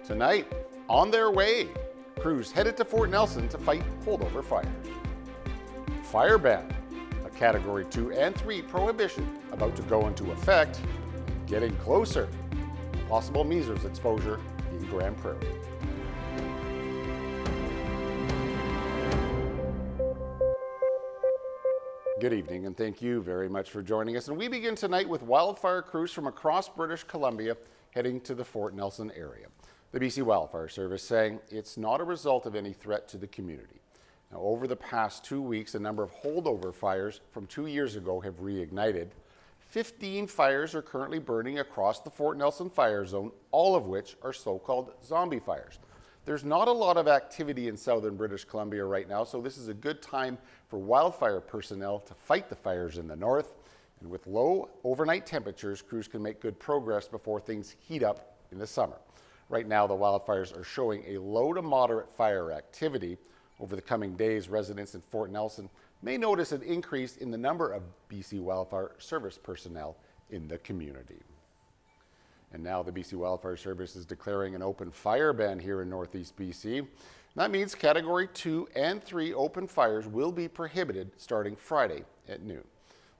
Tonight, on their way, crews headed to Fort Nelson to fight holdover fires. Fire ban, a Category 2 and 3 prohibition about to go into effect, getting closer. Possible measles exposure in Grand Prairie. Good evening, and thank you very much for joining us. And we begin tonight with wildfire crews from across British Columbia heading to the Fort Nelson area. The BC Wildfire Service saying it's not a result of any threat to the community. Now, over the past 2 weeks, a number of holdover fires from 2 years ago have reignited. 15 fires are currently burning across the Fort Nelson fire zone, all of which are so-called zombie fires. There's not a lot of activity in southern British Columbia right now, so this is a good time for wildfire personnel to fight the fires in the north. And with low overnight temperatures, crews can make good progress before things heat up in the summer. Right now, the wildfires are showing a low to moderate fire activity. Over the coming days, residents in Fort Nelson may notice an increase in the number of BC Wildfire Service personnel in the community. And now the BC Wildfire Service is declaring an open fire ban here in Northeast BC. That means Category 2 and 3 open fires will be prohibited starting Friday at noon.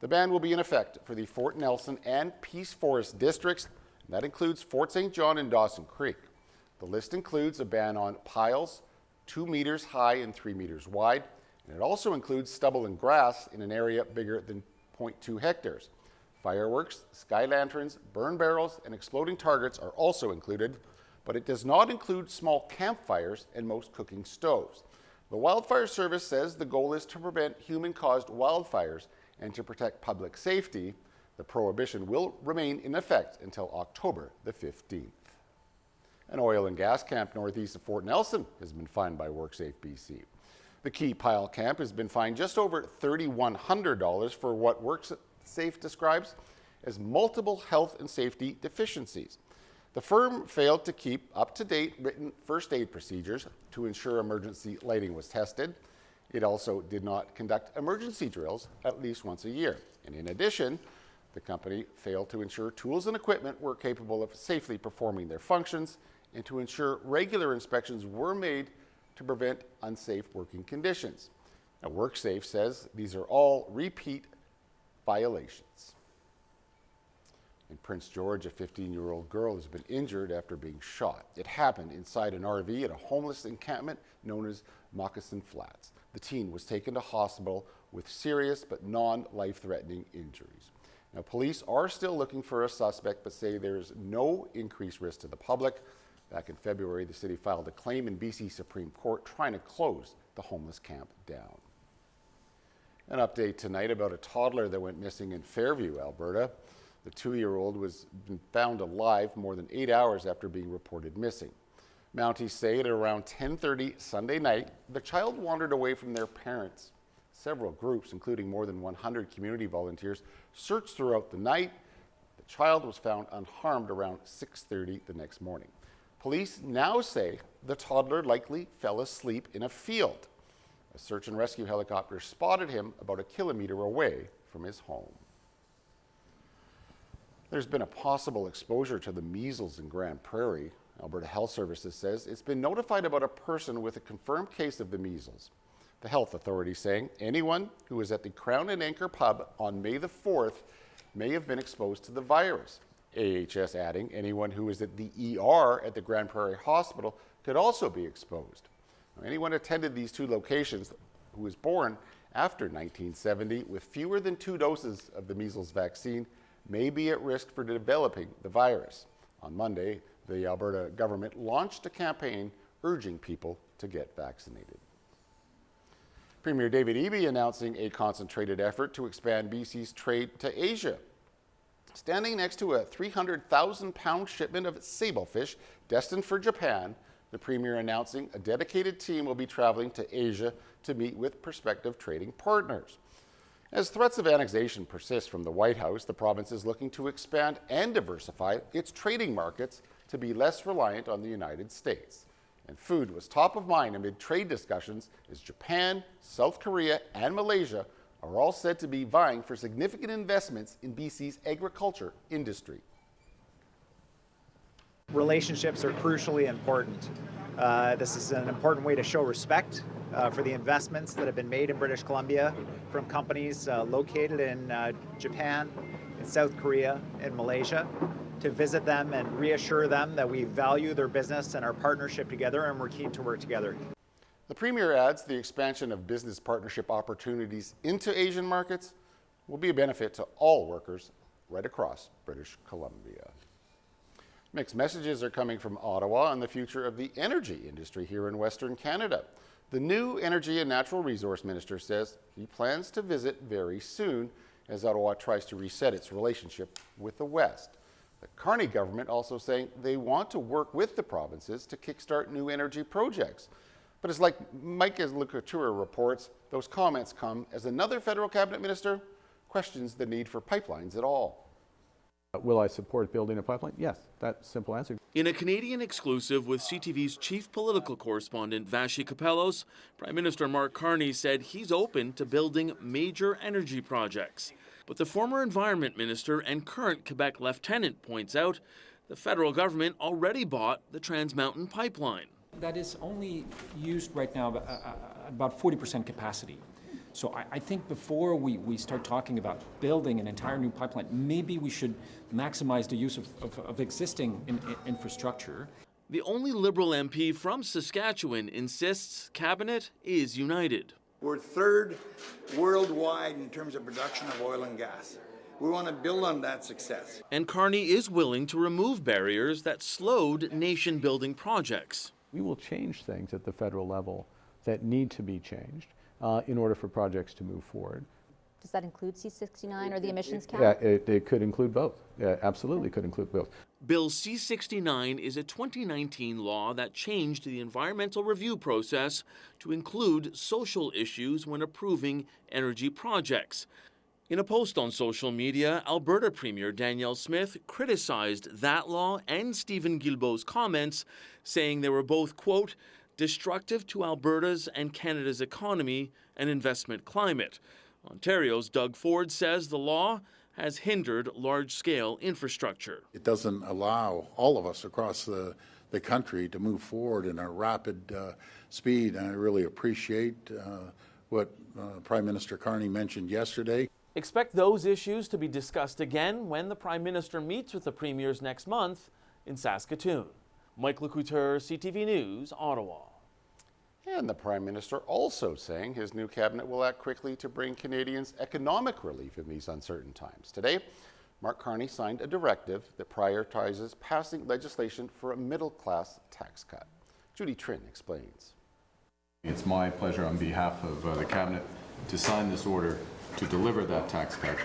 The ban will be in effect for the Fort Nelson and Peace Forest districts. That includes Fort St. John and Dawson Creek. The list includes a ban on piles 2 meters high and 3 meters wide. And it also includes stubble and grass in an area bigger than 0.2 hectares. Fireworks, sky lanterns, burn barrels, and exploding targets are also included, but it does not include small campfires and most cooking stoves. The Wildfire Service says the goal is to prevent human-caused wildfires and to protect public safety. The prohibition will remain in effect until October the 15th. An oil and gas camp northeast of Fort Nelson has been fined by WorkSafe BC. The Key Pile Camp has been fined just over $3,100 for what WorkSafe describes as multiple health and safety deficiencies. The firm failed to keep up-to-date written first aid procedures to ensure emergency lighting was tested. It also did not conduct emergency drills at least once a year. And in addition, the company failed to ensure tools and equipment were capable of safely performing their functions and to ensure regular inspections were made to prevent unsafe working conditions. Now, WorkSafe says these are all repeat violations. In Prince George, a 15-year-old girl has been injured after being shot. It happened inside an RV at a homeless encampment known as Moccasin Flats. The teen was taken to hospital with serious but non-life-threatening injuries. Now, police are still looking for a suspect but say there is no increased risk to the public. Back in February, the city filed a claim in BC Supreme Court trying to close the homeless camp down. An update tonight about a toddler that went missing in Fairview, Alberta. The 2-year-old was found alive more than 8 hours after being reported missing. Mounties say at around 10:30 Sunday night, the child wandered away from their parents. Several groups, including more than 100 community volunteers, searched throughout the night. The child was found unharmed around 6:30 the next morning. Police now say the toddler likely fell asleep in a field. A search and rescue helicopter spotted him about a kilometer away from his home. There's been a possible exposure to the measles in Grand Prairie. Alberta Health Services says it's been notified about a person with a confirmed case of the measles. The health authority saying anyone who was at the Crown and Anchor pub on May the 4th may have been exposed to the virus. AHS adding anyone who is at the ER at the Grand Prairie Hospital could also be exposed. Now, anyone attended these two locations who was born after 1970 with fewer than 2 doses of the measles vaccine may be at risk for developing the virus. On Monday, the Alberta government launched a campaign urging people to get vaccinated. Premier David Eby announcing a concentrated effort to expand BC's trade to Asia. Standing next to a 300,000-pound shipment of sablefish destined for Japan, the Premier announcing a dedicated team will be traveling to Asia to meet with prospective trading partners. As threats of annexation persist from the White House, the province is looking to expand and diversify its trading markets to be less reliant on the United States. And food was top of mind amid trade discussions as Japan, South Korea, and Malaysia are all said to be vying for significant investments in BC's agriculture industry. relationships are crucially important. This is an important way to show respect for the investments that have been made in British Columbia from companies located in Japan, in South Korea, in Malaysia, to visit them and reassure them that we value their business and our partnership together, and we're keen to work together. The Premier adds the expansion of business partnership opportunities into Asian markets will be a benefit to all workers right across British Columbia. Mixed messages are coming from Ottawa on the future of the energy industry here in Western Canada. The new Energy and Natural Resource Minister says he plans to visit very soon as Ottawa tries to reset its relationship with the West. The Carney government also saying they want to work with the provinces to kickstart new energy projects. But it's like Mike Lucatura reports, those comments come as another federal cabinet minister questions the need for pipelines at all. Will I support building a pipeline? Yes, that simple answer. In a Canadian exclusive with CTV's chief political correspondent Vashi Kapelos, Prime Minister Mark Carney said he's open to building major energy projects. But the former Environment Minister and current Quebec Lieutenant points out the federal government already bought the Trans Mountain pipeline. That is only used right now about 40% capacity. So I think before we start talking about building an entire new pipeline, maybe we should maximize the use of existing infrastructure. The only Liberal MP from Saskatchewan insists Cabinet is united. We're third worldwide in terms of production of oil and gas. We want to build on that success. And Carney is willing to remove barriers that slowed nation-building projects. We will change things at the federal level that need to be changed in order for projects to move forward. Does that include C-69 or the emissions cap? Yeah, it could include both. Yeah, absolutely could include both. Bill C-69 is a 2019 law that changed the environmental review process to include social issues when approving energy projects. In a post on social media, Alberta Premier Danielle Smith criticized that law and Stephen Guilbeault's comments, saying they were both, quote, destructive to Alberta's and Canada's economy and investment climate. Ontario's Doug Ford says the law has hindered large-scale infrastructure. It doesn't allow all of us across the country to move forward in a rapid speed, and I really appreciate what Prime Minister Carney mentioned yesterday. Expect those issues to be discussed again when the Prime Minister meets with the Premiers next month in Saskatoon. Mike Lecouteur, CTV News, Ottawa. And the Prime Minister also saying his new cabinet will act quickly to bring Canadians economic relief in these uncertain times. Today, Mark Carney signed a directive that prioritizes passing legislation for a middle-class tax cut. Judy Trin explains. It's my pleasure on behalf of the cabinet to sign this order to deliver that tax cut.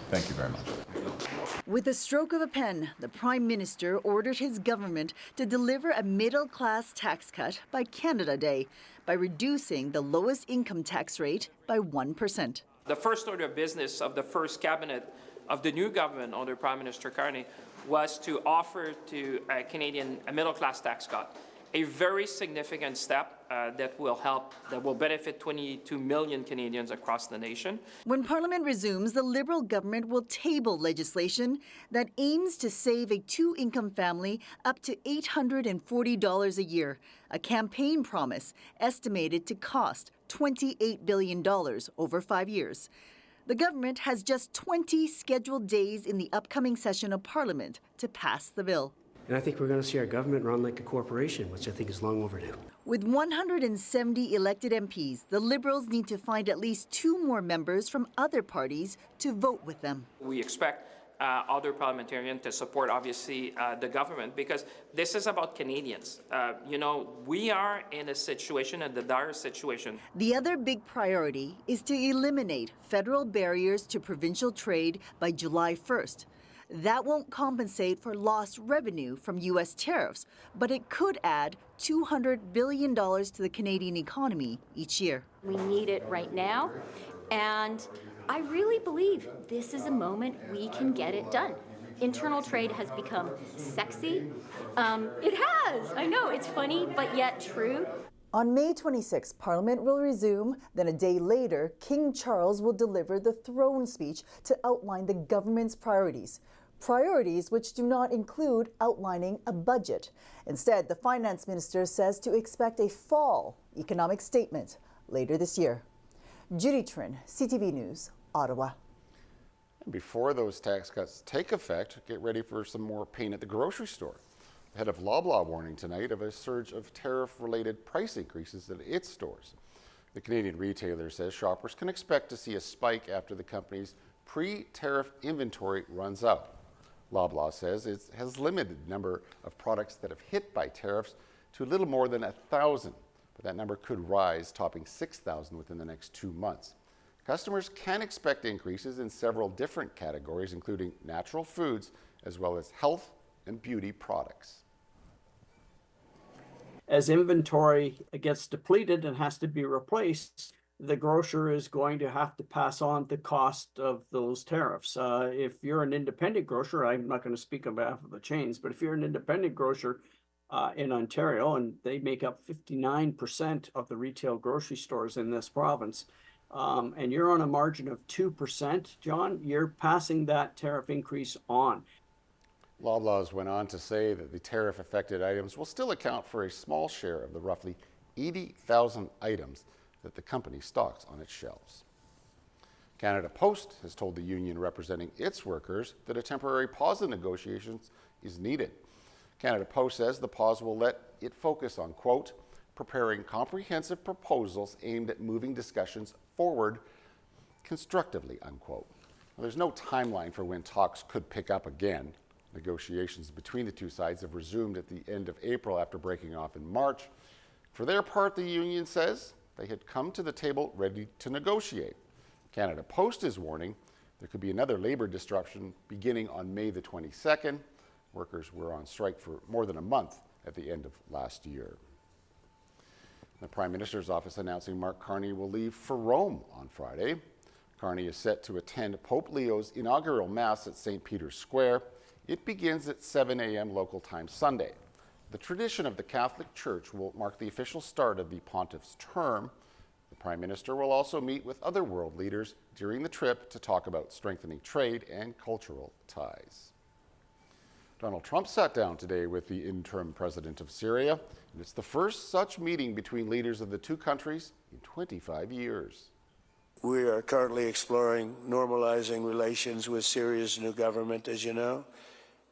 Thank you very much. With the stroke of a pen, the Prime Minister ordered his government to deliver a middle-class tax cut by Canada Day by reducing the lowest income tax rate by 1%. The first order of business of the first cabinet of the new government under Prime Minister Carney was to offer to Canadian a middle-class tax cut. A very significant step that will benefit 22 million Canadians across the nation. When Parliament resumes, the Liberal government will table legislation that aims to save a two-income family up to $840 a year, a campaign promise estimated to cost $28 billion over 5 years. The government has just 20 scheduled days in the upcoming session of Parliament to pass the bill. And I think we're going to see our government run like a corporation, which I think is long overdue. With 170 elected MPs, the Liberals need to find at least 2 more members from other parties to vote with them. We expect other parliamentarians to support, obviously, the government, because this is about Canadians. We are in a situation, a dire situation. The other big priority is to eliminate federal barriers to provincial trade by July 1st. That won't compensate for lost revenue from U.S. tariffs, but it could add $200 billion to the Canadian economy each year. We need it right now, and I really believe this is a moment we can get it done. Internal trade has become sexy. It has. I know, it's funny, but yet true. On May 26, Parliament will resume. Then a day later, King Charles will deliver the throne speech to outline the government's priorities. priorities which do not include outlining a budget. Instead, the finance minister says to expect a fall economic statement later this year. Judy Trin, CTV News, Ottawa. And before those tax cuts take effect, get ready for some more pain at the grocery store. The head of Loblaws warning tonight of a surge of tariff-related price increases at its stores. The Canadian retailer says shoppers can expect to see a spike after the company's pre-tariff inventory runs out. Loblaws says it has limited the number of products that have hit by tariffs to a little more than 1,000, but that number could rise, topping 6,000 within the next 2 months. Customers can expect increases in several different categories, including natural foods, as well as health and beauty products. As inventory gets depleted and has to be replaced, the grocer is going to have to pass on the cost of those tariffs. If you're an independent grocer, I'm not going to speak on behalf of the chains, but if you're an independent grocer in Ontario, and they make up 59% of the retail grocery stores in this province, and you're on a margin of 2%, John, you're passing that tariff increase on. Loblaws went on to say that the tariff-affected items will still account for a small share of the roughly 80,000 items that the company stocks on its shelves. Canada Post has told the union representing its workers that a temporary pause in negotiations is needed. Canada Post says the pause will let it focus on, quote, preparing comprehensive proposals aimed at moving discussions forward constructively, unquote. Well, there's no timeline for when talks could pick up again. Negotiations between the two sides have resumed at the end of April after breaking off in March. For their part, the union says they had come to the table ready to negotiate. Canada Post is warning there could be another labor disruption beginning on May the 22nd. Workers were on strike for more than a month at the end of last year. The Prime Minister's office announcing Mark Carney will leave for Rome on Friday. Carney is set to attend Pope Leo's inaugural Mass at St. Peter's Square. It begins at 7 a.m. local time Sunday. The tradition of the Catholic Church will mark the official start of the pontiff's term. The Prime Minister will also meet with other world leaders during the trip to talk about strengthening trade and cultural ties. Donald Trump sat down today with the interim president of Syria, and it's the first such meeting between leaders of the two countries in 25 years. We are currently exploring normalizing relations with Syria's new government, as you know,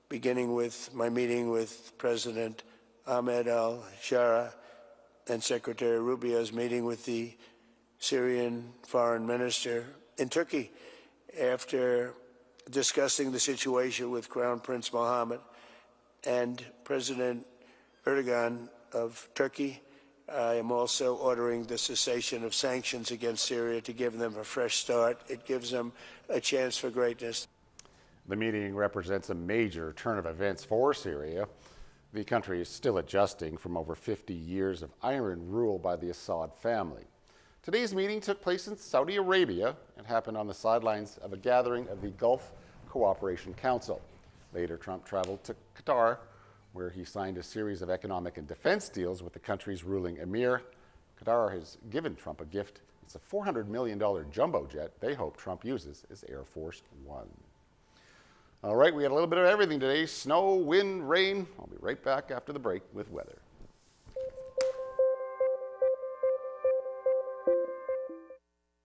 beginning with my meeting with President Ahmed al-Shara and Secretary Rubio's meeting with the Syrian foreign minister in Turkey after discussing the situation with Crown Prince Mohammed and President Erdogan of Turkey. I am also ordering the cessation of sanctions against Syria to give them a fresh start. It gives them a chance for greatness. The meeting represents a major turn of events for Syria. The country is still adjusting from over 50 years of iron rule by the Assad family. Today's meeting took place in Saudi Arabia and happened on the sidelines of a gathering of the Gulf Cooperation Council. Later, Trump traveled to Qatar, where he signed a series of economic and defense deals with the country's ruling emir. Qatar has given Trump a gift. It's a $400 million jumbo jet they hope Trump uses as Air Force One. All right, we had a little bit of everything today. Snow, wind, rain. I'll be right back after the break with weather.